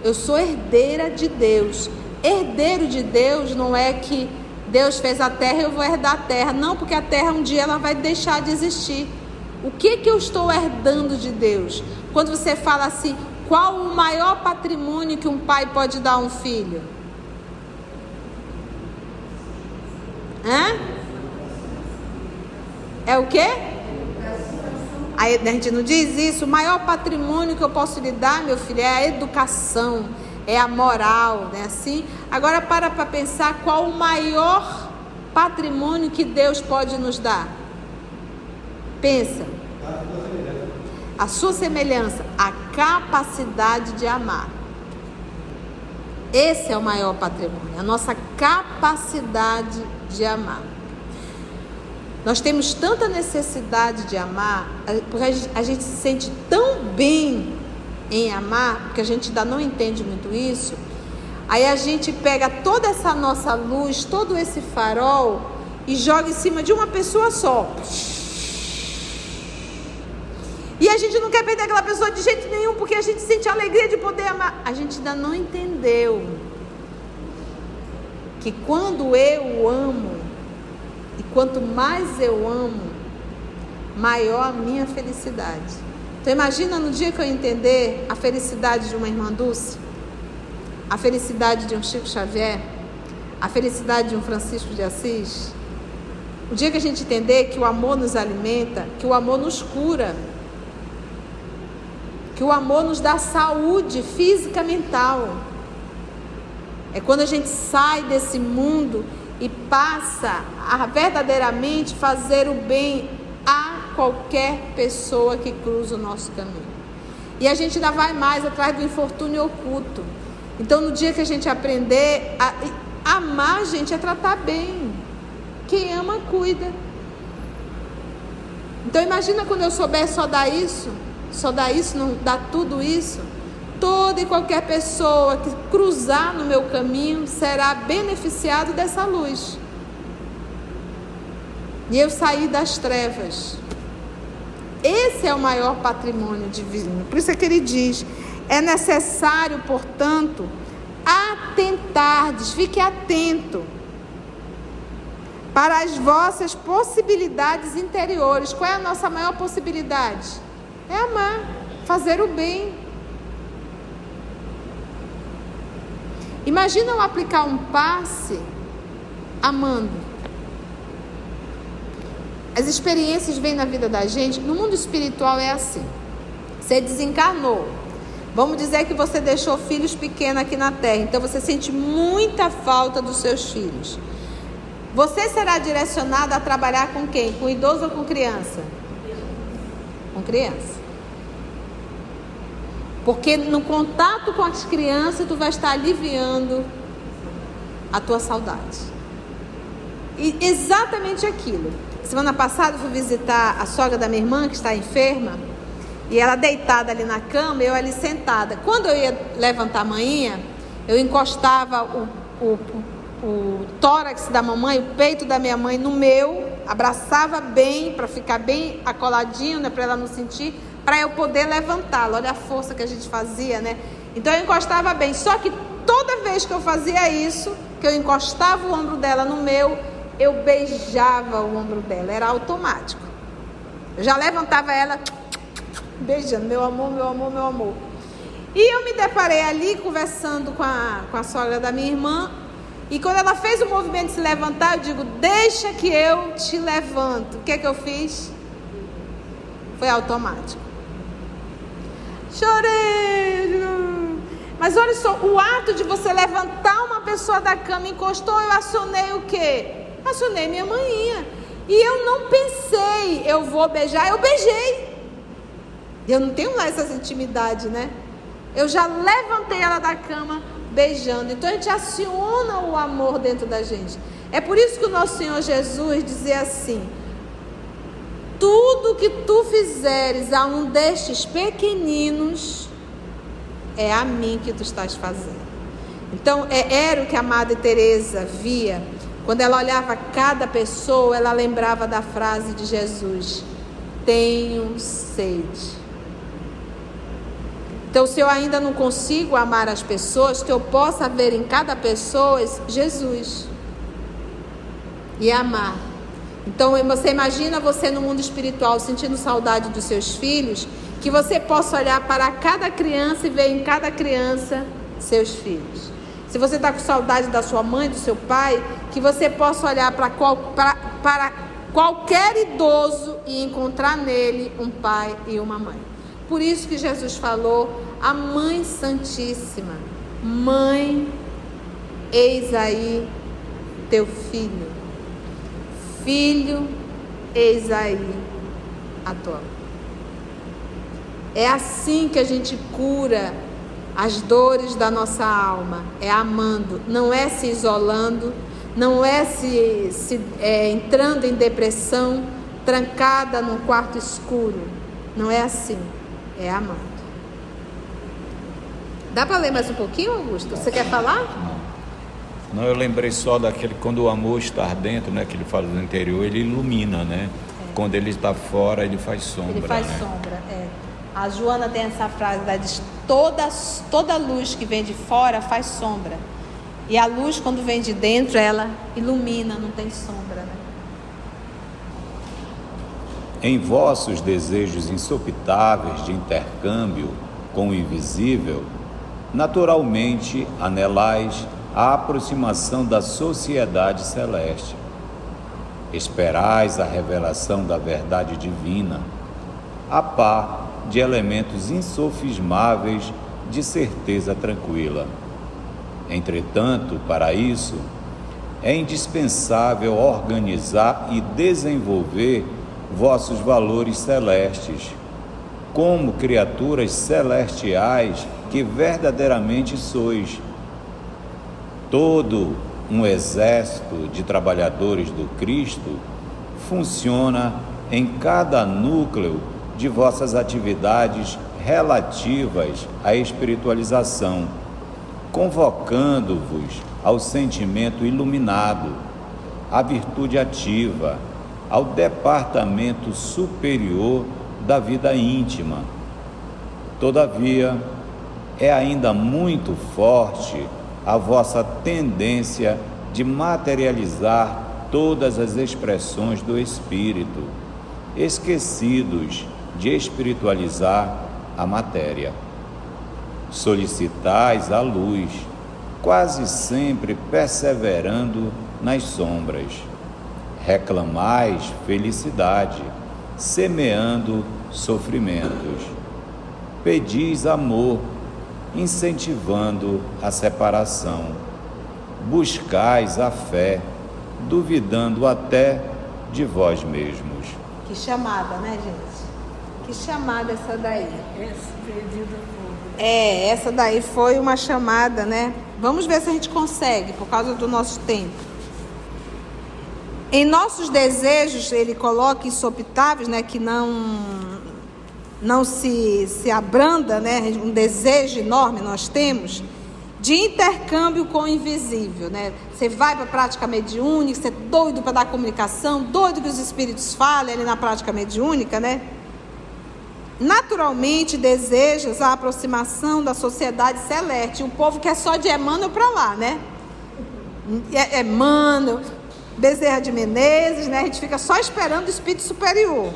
Eu sou herdeira de Deus. Herdeiro de Deus não é que Deus fez a terra e eu vou herdar a terra. Não, porque a terra um dia ela vai deixar de existir. O que eu estou herdando de Deus? Quando você fala assim, qual o maior patrimônio que um pai pode dar a um filho? É o quê? Aí a gente não diz isso. O maior patrimônio que eu posso lhe dar, meu filho, é a educação, é a moral, né? Assim. Agora para pensar qual o maior patrimônio que Deus pode nos dar. Pensa. A sua semelhança, a capacidade de amar. Esse é o maior patrimônio, a nossa capacidade de amar. Nós temos tanta necessidade de amar, porque a gente se sente tão bem em amar, porque a gente ainda não entende muito isso. Aí a gente pega toda essa nossa luz, todo esse farol e joga em cima de uma pessoa só. E a gente não quer perder aquela pessoa de jeito nenhum, porque a gente sente a alegria de poder amar. A gente ainda não entendeu que quando eu amo, e quanto mais eu amo, maior a minha felicidade. Então imagina no dia que eu entender a felicidade de uma irmã Dulce, a felicidade de um Chico Xavier, a felicidade de um Francisco de Assis. O dia que a gente entender que o amor nos alimenta, que o amor nos cura, que o amor nos dá saúde física e mental. É quando a gente sai desse mundo e passa a verdadeiramente fazer o bem a qualquer pessoa que cruza o nosso caminho. E a gente ainda vai mais atrás do infortúnio oculto. Então no dia que a gente aprender a amar, gente, é tratar bem. Quem ama, cuida. Então imagina quando eu souber só dar isso, não dá tudo isso. Toda e qualquer pessoa que cruzar no meu caminho será beneficiado dessa luz. E eu saí das trevas. Esse é o maior patrimônio divino. Por isso é que ele diz: é necessário, portanto, atentardes, fique atento para as vossas possibilidades interiores. Qual é a nossa maior possibilidade? É amar, fazer o bem. Imagina eu aplicar um passe amando. As experiências vêm na vida da gente. No mundo espiritual é assim. Você desencarnou. Vamos dizer que você deixou filhos pequenos aqui na Terra. Então você sente muita falta dos seus filhos. Você será direcionado a trabalhar com quem? Com idoso ou com criança? Com criança. Porque no contato com as crianças, tu vai estar aliviando a tua saudade. E exatamente aquilo. Semana passada eu fui visitar a sogra da minha irmã, que está enferma, e ela deitada ali na cama, eu ali sentada. Quando eu ia levantar a manhinha, eu encostava o tórax da mamãe, o peito da minha mãe no meu, abraçava bem, para ficar bem acoladinho, né, para ela não sentir, para eu poder levantá-la. Olha a força que a gente fazia, né? Então eu encostava bem. Só que toda vez que eu fazia isso, que eu encostava o ombro dela no meu, eu beijava o ombro dela. Era automático. Eu já levantava ela beijando, meu amor, meu amor, meu amor. E eu me deparei ali conversando com a sogra da minha irmã. E quando ela fez o movimento de se levantar, eu digo: deixa que eu te levanto. O que é que eu fiz? Foi automático. Chorei. Mas olha só, o ato de você levantar uma pessoa da cama, encostou, eu acionei o quê? Acionei minha manhinha. E eu não pensei, eu vou beijar, eu beijei. Eu não tenho lá essas intimidades, né? Eu já levantei ela da cama beijando. Então a gente aciona o amor dentro da gente. É por isso que o nosso Senhor Jesus dizia assim: tudo que tu fizeres a um destes pequeninos, é a mim que tu estás fazendo. Então era o que a Madre Teresa via. Quando ela olhava cada pessoa, ela lembrava da frase de Jesus: tenho sede. Então, se eu ainda não consigo amar as pessoas, que eu possa ver em cada pessoa Jesus e amar. Então, você imagina você no mundo espiritual sentindo saudade dos seus filhos, que você possa olhar para cada criança e ver em cada criança seus filhos. Se você está com saudade da sua mãe, do seu pai, que você possa olhar para qualquer idoso e encontrar nele um pai e uma mãe. Por isso que Jesus falou: a Mãe Santíssima, mãe, eis aí teu filho. Filho, eis aí a tua mãe. É assim que a gente cura as dores da nossa alma, é amando, não é se isolando, não é entrando em depressão, trancada num quarto escuro. Não é assim, é amando. Dá para ler mais um pouquinho, Augusto? Você quer falar? Não, eu lembrei só daquele, quando o amor está dentro, né, que ele fala do interior, ele ilumina, né? Quando ele está fora, ele faz sombra. Ele faz sombra, A Joana tem essa frase, ela diz, toda luz que vem de fora faz sombra. E a luz, quando vem de dentro, ela ilumina, não tem sombra, né? Em vossos desejos insopitáveis de intercâmbio com o invisível, naturalmente anelais a aproximação da sociedade celeste. Esperais a revelação da verdade divina, a par de elementos insofismáveis de certeza tranquila. Entretanto, para isso, é indispensável organizar e desenvolver vossos valores celestes, como criaturas celestiais que verdadeiramente sois. Todo um exército de trabalhadores do Cristo funciona em cada núcleo de vossas atividades relativas à espiritualização, convocando-vos ao sentimento iluminado, à virtude ativa, ao departamento superior da vida íntima. Todavia, é ainda muito forte a vossa tendência de materializar todas as expressões do Espírito, esquecidos de espiritualizar a matéria. Solicitais a luz, quase sempre perseverando nas sombras. Reclamais felicidade, semeando sofrimentos. Pedis amor, incentivando a separação. Buscais a fé, duvidando até de vós mesmos. Que chamada, né, gente? Que chamada essa daí. Essa daí foi uma chamada, né? Vamos ver se a gente consegue, por causa do nosso tempo. Em nossos desejos, ele coloca insopitáveis, né? Que não se abranda, né? Um desejo enorme nós temos de intercâmbio com o invisível, né? Você vai para a prática mediúnica, você é doido para dar comunicação, doido que os espíritos falem ali na prática mediúnica, né? Naturalmente desejas a aproximação da sociedade celeste. O povo quer só de Emmanuel para lá, né? Emmanuel, Bezerra de Menezes, né? A gente fica só esperando o espírito superior.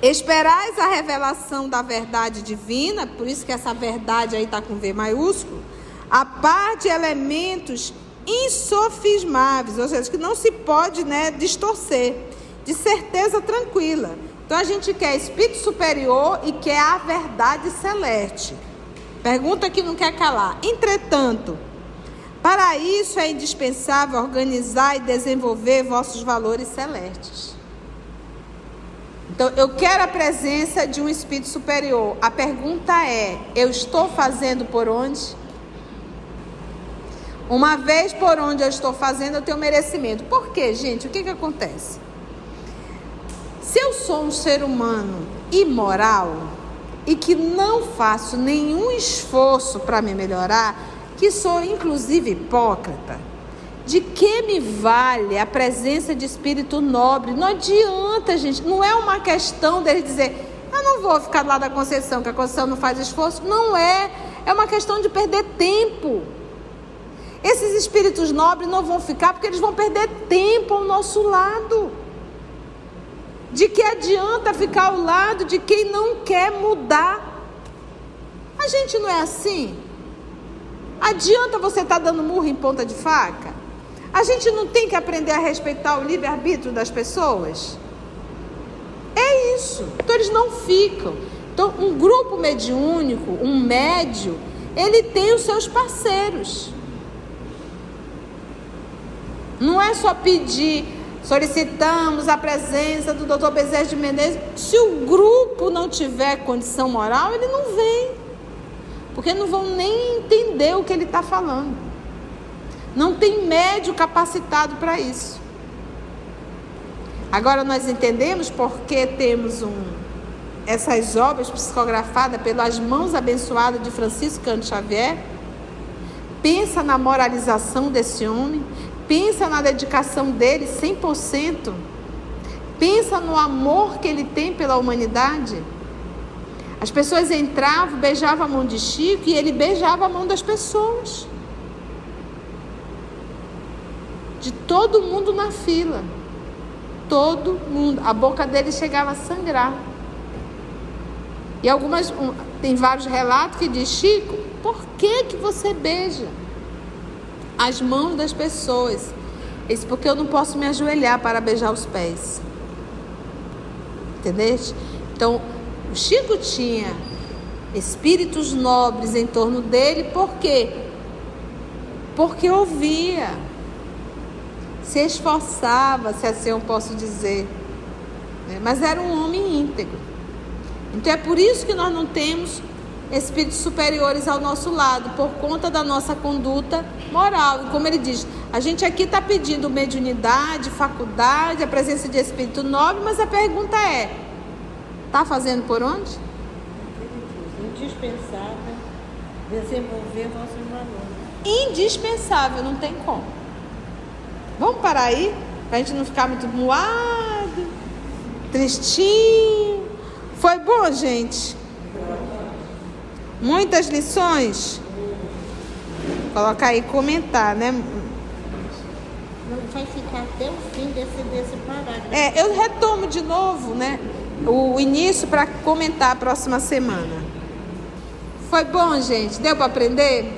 Esperais a revelação da verdade divina, por isso que essa verdade aí está com V maiúsculo, a par de elementos insofismáveis, ou seja, que não se pode, né, distorcer, de certeza tranquila. Então a gente quer espírito superior e quer a verdade celeste. Pergunta que não quer calar. Entretanto, para isso é indispensável organizar e desenvolver vossos valores celestes. Então, eu quero a presença de um espírito superior. A pergunta é, eu estou fazendo por onde? Uma vez por onde eu estou fazendo, eu tenho merecimento. Por quê, gente? O que acontece? Se eu sou um ser humano imoral e que não faço nenhum esforço para me melhorar, que sou inclusive hipócrita, de que me vale a presença de espírito nobre? Não adianta, gente. Não é uma questão dele dizer, eu não vou ficar lá da Conceição, que a Conceição não faz esforço. Não é. É uma questão de perder tempo. Esses espíritos nobres não vão ficar porque eles vão perder tempo ao nosso lado. De que adianta ficar ao lado de quem não quer mudar? A gente não é assim? Adianta você estar dando murro em ponta de faca? A gente não tem que aprender a respeitar o livre-arbítrio das pessoas? É isso. Então eles não ficam. Então um grupo mediúnico, um médio, ele tem os seus parceiros. Não é só pedir, solicitamos a presença do Dr. Bezerra de Menezes. Se o grupo não tiver condição moral, ele não vem. Porque não vão nem entender o que ele está falando. Não tem médium capacitado para isso. Agora nós entendemos porque temos essas obras psicografadas pelas mãos abençoadas de Francisco Cândido Xavier. Pensa na moralização desse homem. Pensa na dedicação dele 100%. Pensa no amor que ele tem pela humanidade. As pessoas entravam, beijavam a mão de Chico e ele beijava a mão das pessoas. De todo mundo na fila. Todo mundo. A boca dele chegava a sangrar. E tem vários relatos que diz: Chico, por que você beija as mãos das pessoas? Ele disse: porque eu não posso me ajoelhar para beijar os pés. Entendeste? Então, o Chico tinha espíritos nobres em torno dele. Por quê? Porque ouvia, se esforçava, se assim eu posso dizer, mas era um homem íntegro. Então é por isso que nós não temos espíritos superiores ao nosso lado, por conta da nossa conduta moral. E como ele diz, a gente aqui está pedindo mediunidade, faculdade, a presença de espírito nobre, mas a pergunta é: está fazendo por onde? Indispensável desenvolver vossos valores. Indispensável, não tem como. Vamos parar aí, para a gente não ficar muito moado, tristinho. Foi bom, gente? Muitas lições? Colocar aí, comentar, né? Não vai ficar até o fim desse parágrafo. Eu retomo de novo, né? O início para comentar a próxima semana. Foi bom, gente? Deu para aprender?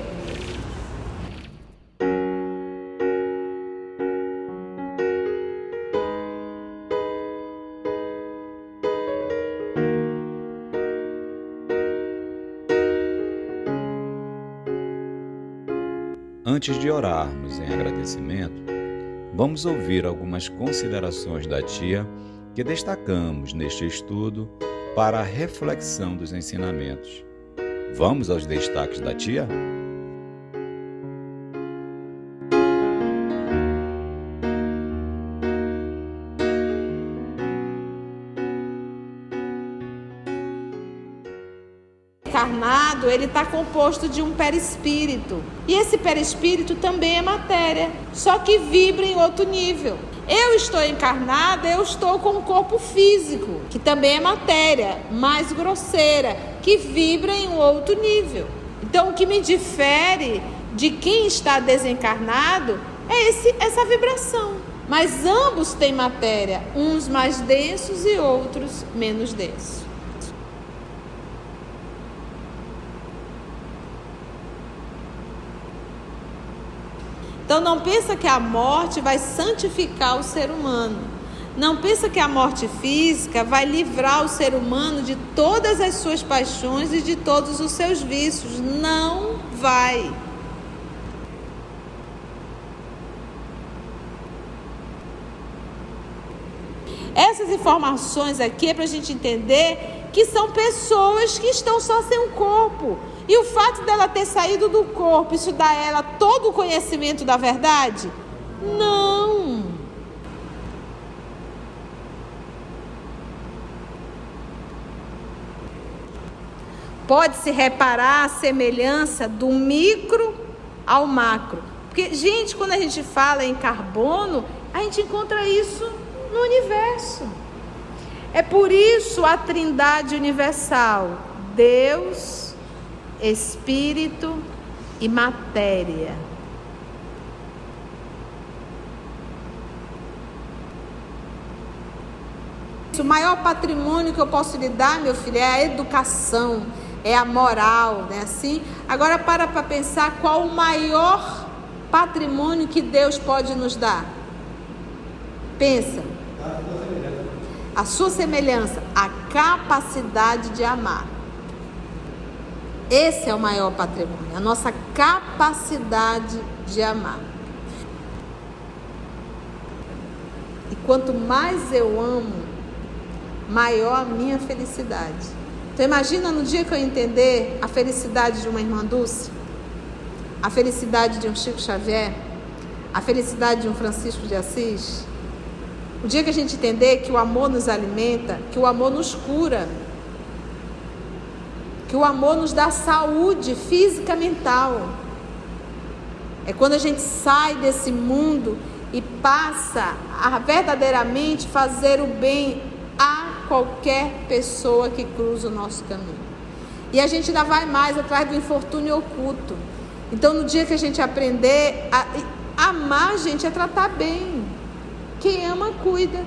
Antes de orarmos em agradecimento, vamos ouvir algumas considerações da tia que destacamos neste estudo para a reflexão dos ensinamentos. Vamos aos destaques da tia? Encarnado, ele está composto de um perispírito. E esse perispírito também é matéria, só que vibra em outro nível. Eu estou encarnada, eu estou com um corpo físico, que também é matéria, mais grosseira, que vibra em um outro nível. Então, o que me difere de quem está desencarnado é essa vibração. Mas ambos têm matéria, uns mais densos e outros menos densos. Então não pensa que a morte vai santificar o ser humano. Não pensa que a morte física vai livrar o ser humano de todas as suas paixões e de todos os seus vícios. Não vai. Essas informações aqui é para a gente entender que são pessoas que estão só sem um corpo. E o fato dela ter saído do corpo, isso dá a ela todo o conhecimento da verdade? Não. Pode-se reparar a semelhança do micro ao macro. Porque, gente, quando a gente fala em carbono, a gente encontra isso no universo. É por isso a trindade universal: Deus, Espírito e matéria. O maior patrimônio que eu posso lhe dar, meu filho, é a educação, é a moral, né? Assim. Agora para pensar qual o maior patrimônio que Deus pode nos dar. Pensa. A sua semelhança, a capacidade de amar. Esse é o maior patrimônio, a nossa capacidade de amar. E quanto mais eu amo, maior a minha felicidade. Então imagina no dia que eu entender a felicidade de uma irmã Dulce, a felicidade de um Chico Xavier, a felicidade de um Francisco de Assis. O dia que a gente entender que o amor nos alimenta, que o amor nos cura, que o amor nos dá saúde física e mental. É quando a gente sai desse mundo e passa a verdadeiramente fazer o bem a qualquer pessoa que cruza o nosso caminho. E a gente ainda vai mais atrás do infortúnio oculto. Então, no dia que a gente aprender a amar, gente, é tratar bem. Quem ama, cuida.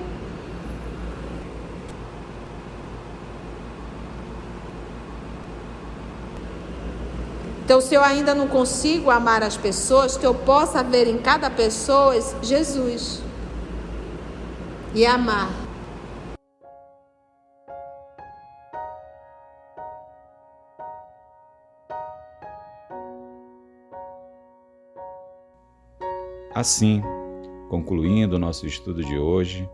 Então, se eu ainda não consigo amar as pessoas, que eu possa ver em cada pessoa Jesus e amar. Assim, concluindo o nosso estudo de hoje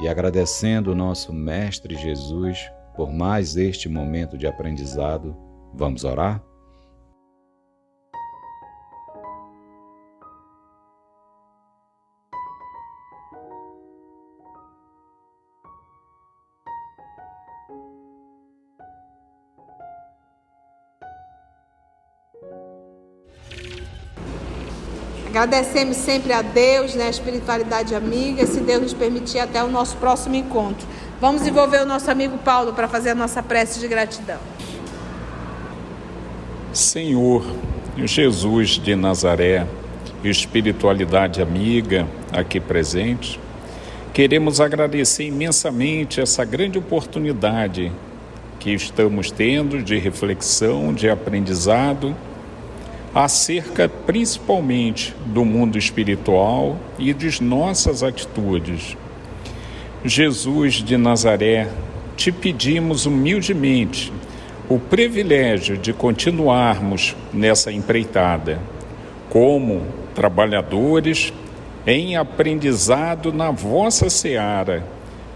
e agradecendo o nosso Mestre Jesus por mais este momento de aprendizado, vamos orar? Agradecemos sempre a Deus, né, a espiritualidade amiga, se Deus nos permitir, até o nosso próximo encontro. Vamos envolver o nosso amigo Paulo para fazer a nossa prece de gratidão. Senhor Jesus de Nazaré, espiritualidade amiga aqui presente, queremos agradecer imensamente essa grande oportunidade que estamos tendo de reflexão, de aprendizado, acerca principalmente do mundo espiritual e de nossas atitudes. Jesus de Nazaré, te pedimos humildemente o privilégio de continuarmos nessa empreitada, como trabalhadores em aprendizado na vossa seara.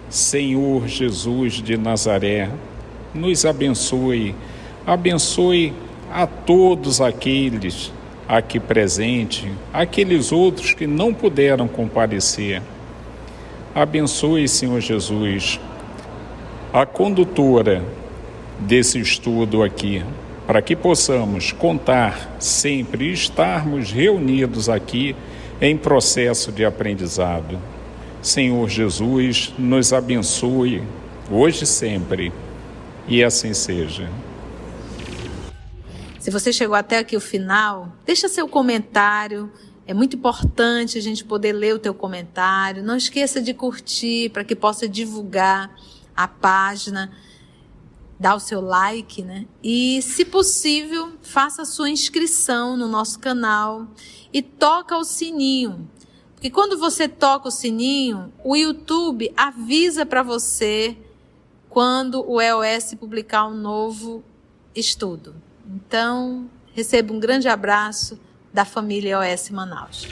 Senhor Jesus de Nazaré, nos abençoe a todos aqueles aqui presentes, aqueles outros que não puderam comparecer. Abençoe, Senhor Jesus, a condutora desse estudo aqui, para que possamos contar sempre e estarmos reunidos aqui em processo de aprendizado. Senhor Jesus, nos abençoe hoje e sempre, e assim seja. Se você chegou até aqui o final, deixa seu comentário. É muito importante a gente poder ler o teu comentário. Não esqueça de curtir para que possa divulgar a página. Dá o seu like, né? E, se possível, faça a sua inscrição no nosso canal e toca o sininho. Porque quando você toca o sininho, o YouTube avisa para você quando o EOS publicar um novo estudo. Então, receba um grande abraço da família EOS Manaus.